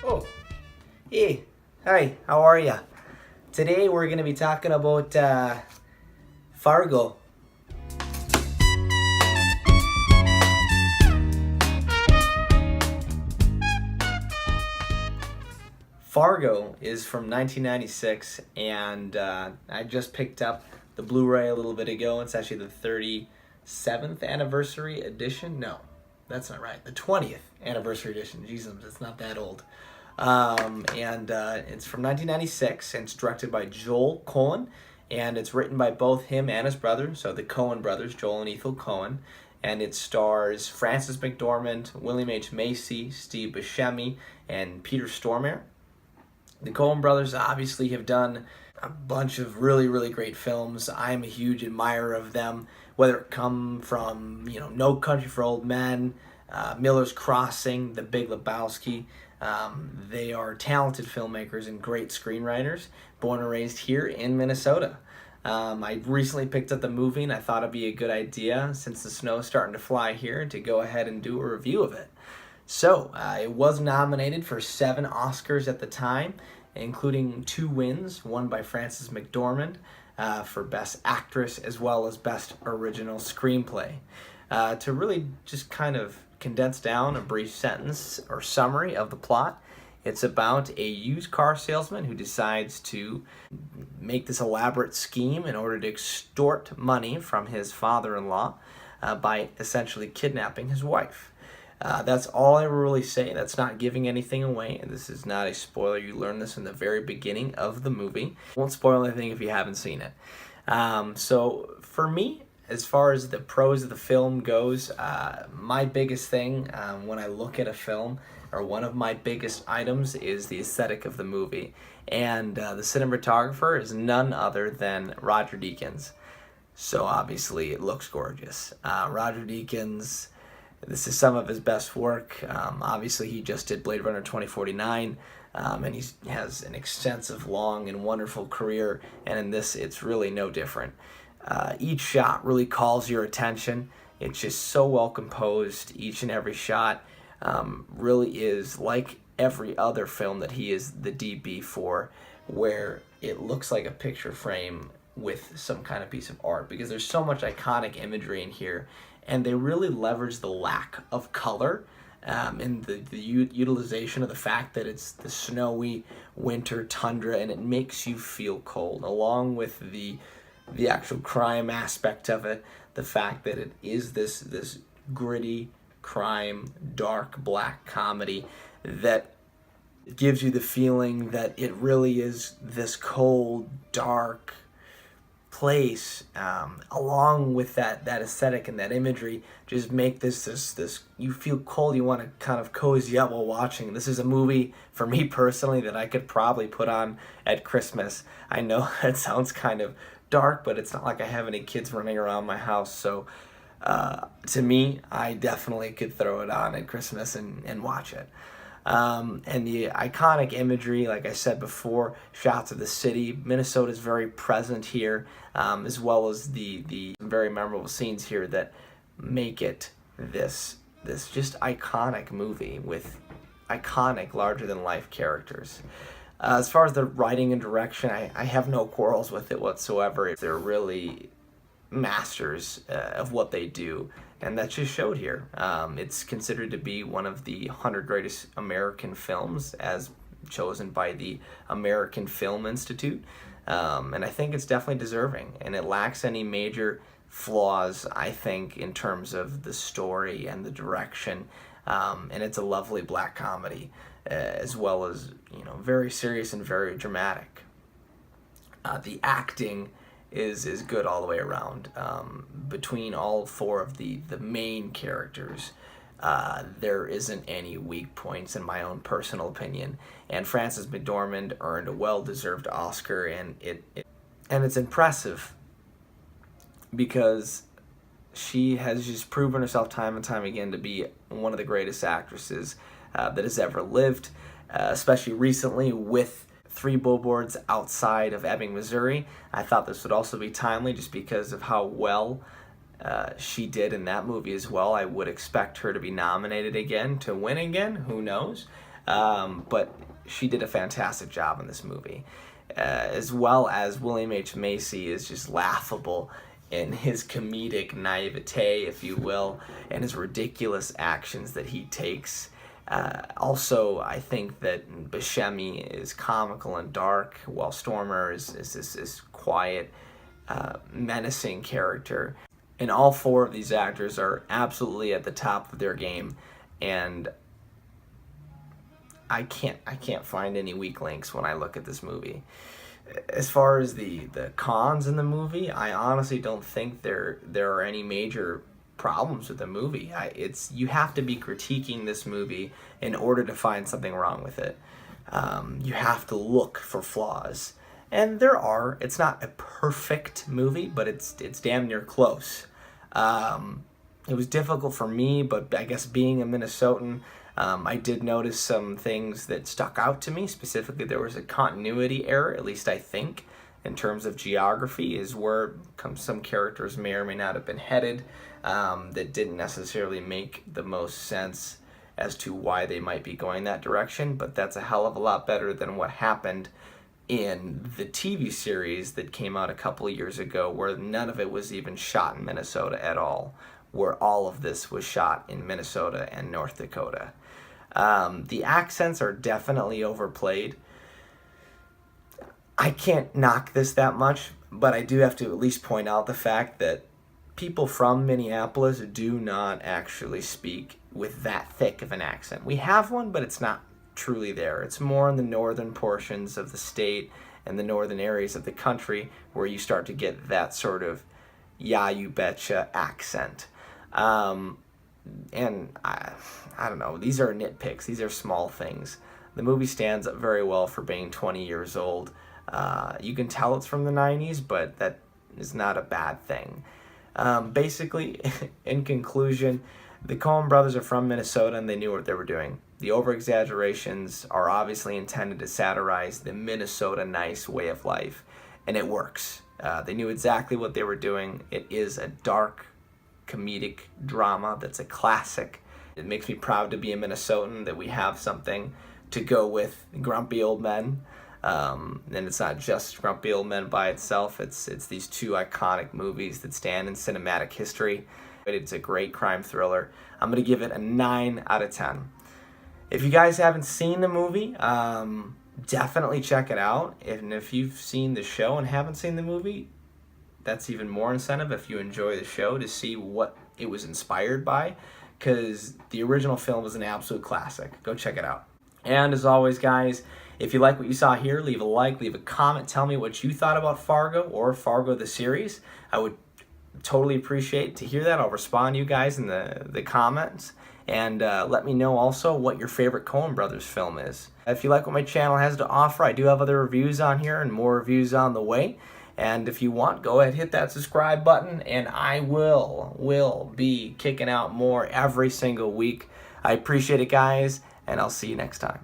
Oh, hey, hi, how are ya? Today we're gonna be talking about Fargo. Fargo is from 1996, and I just picked up the Blu-ray a little bit ago. It's actually the 37th anniversary edition. No, that's not right. The 20th anniversary edition. Jesus, it's not that old. And it's from 1996, and it's directed by Joel Coen, and it's written by both him and his brother, so the Coen brothers, Joel and Ethel Coen. And it stars Frances McDormand, William H. Macy, Steve Buscemi, and Peter Stormare. The Coen brothers obviously have done a bunch of really, really great films. I'm a huge admirer of them, whether it come from, No Country for Old Men, Miller's Crossing, The Big Lebowski. They are talented filmmakers and great screenwriters, born and raised here in Minnesota. I recently picked up the movie, and I thought it'd be a good idea, since the snow is starting to fly here, to go ahead and do a review of it. So, it was nominated for 7 Oscars at the time, including 2 wins, one by Frances McDormand for Best Actress, as well as Best Original Screenplay. To really just kind of condense down a brief sentence or summary of the plot, it's about a used car salesman who decides to make this elaborate scheme in order to extort money from his father-in-law by essentially kidnapping his wife. That's all I will really say. That's not giving anything away. This is not a spoiler. You learn this in the very beginning of the movie. Won't spoil anything if you haven't seen it. So for me, as far as the pros of the film goes, my biggest thing when I look at a film, or one of my biggest items, is the aesthetic of the movie. And the cinematographer is none other than Roger Deakins. So obviously it looks gorgeous. Roger Deakins, this is some of his best work. Obviously he just did Blade Runner 2049, and he has an extensive, long, and wonderful career, and in this it's really no different. Each shot really calls your attention. It's just so well composed. Each and every shot really is like every other film that he is the DB for, where it looks like a picture frame with some kind of piece of art, because there's so much iconic imagery in here, and they really leverage the lack of color and the utilization of the fact that it's the snowy winter tundra, and it makes you feel cold, along with the actual crime aspect of it, the fact that it is this gritty crime, dark black comedy that gives you the feeling that it really is this cold, dark place, along with that aesthetic and that imagery, just make this you feel cold, you want to kind of cozy up while watching. This is a movie, for me personally, that I could probably put on at Christmas. I know that sounds kind of dark, but it's not like I have any kids running around my house, so to me, I definitely could throw it on at Christmas and watch it. And the iconic imagery, like I said before, shots of the city. Minnesota is very present here, as well as the very memorable scenes here that make it this just iconic movie with iconic, larger-than-life characters. As far as the writing and direction, I have no quarrels with it whatsoever. They're really masters of what they do, and that just showed here. It's considered to be one of the 100 greatest American films, as chosen by the American Film Institute, and I think it's definitely deserving, and it lacks any major flaws, I think, in terms of the story and the direction, and it's a lovely black comedy, as well as, very serious and very dramatic. The acting is good all the way around. Between all 4 of the main characters, there isn't any weak points in my own personal opinion. And Frances McDormand earned a well-deserved Oscar, and it's impressive because she has just proven herself time and time again to be one of the greatest actresses that has ever lived, especially recently with 3 Billboards Outside of Ebbing, Missouri. I thought this would also be timely just because of how well she did in that movie as well. I would expect her to be nominated again, to win again, who knows. But she did a fantastic job in this movie. As well as William H. Macy is just laughable in his comedic naivete, if you will, and his ridiculous actions that he takes. Also, I think that Buscemi is comical and dark, while Stormer is this quiet, menacing character. And all four of these actors are absolutely at the top of their game, and I can't find any weak links when I look at this movie. As far as the cons in the movie, I honestly don't think there are any major problems with the movie. You have to be critiquing this movie in order to find something wrong with it. You have to look for flaws, and there are. It's not a perfect movie, but it's damn near close. It was difficult for me, but I guess being a Minnesotan, I did notice some things that stuck out to me. Specifically, there was a continuity error, at least I think, in terms of geography, is where some characters may or may not have been headed, that didn't necessarily make the most sense as to why they might be going that direction, but that's a hell of a lot better than what happened in the TV series that came out a couple of years ago, where none of it was even shot in Minnesota at all, where all of this was shot in Minnesota and North Dakota. The accents are definitely overplayed. I can't knock this that much, but I do have to at least point out the fact that people from Minneapolis do not actually speak with that thick of an accent. We have one, but it's not truly there. It's more in the northern portions of the state and the northern areas of the country where you start to get that sort of "yeah, you betcha" accent. And I don't know, these are nitpicks, these are small things. The movie stands up very well for being 20 years old. You can tell it's from the 90s, but that is not a bad thing. Basically, in conclusion, the Coen brothers are from Minnesota and they knew what they were doing. The over-exaggerations are obviously intended to satirize the Minnesota nice way of life, and it works. They knew exactly what they were doing. It is a dark, comedic drama that's a classic. It makes me proud to be a Minnesotan that we have something to go with grumpy old men. And it's not just Grumpy Old Men by itself. It's these two iconic movies that stand in cinematic history. It's a great crime thriller. I'm going to give it a 9 out of 10. If you guys haven't seen the movie, definitely check it out. And if you've seen the show and haven't seen the movie, that's even more incentive if you enjoy the show to see what it was inspired by, because the original film is an absolute classic. Go check it out. And as always, guys, if you like what you saw here, leave a like, leave a comment, tell me what you thought about Fargo or Fargo the series. I would totally appreciate to hear that. I'll respond to you guys in the comments. And let me know also what your favorite Coen Brothers film is. If you like what my channel has to offer, I do have other reviews on here and more reviews on the way. And if you want, go ahead, hit that subscribe button, and I will be kicking out more every single week. I appreciate it, guys, and I'll see you next time.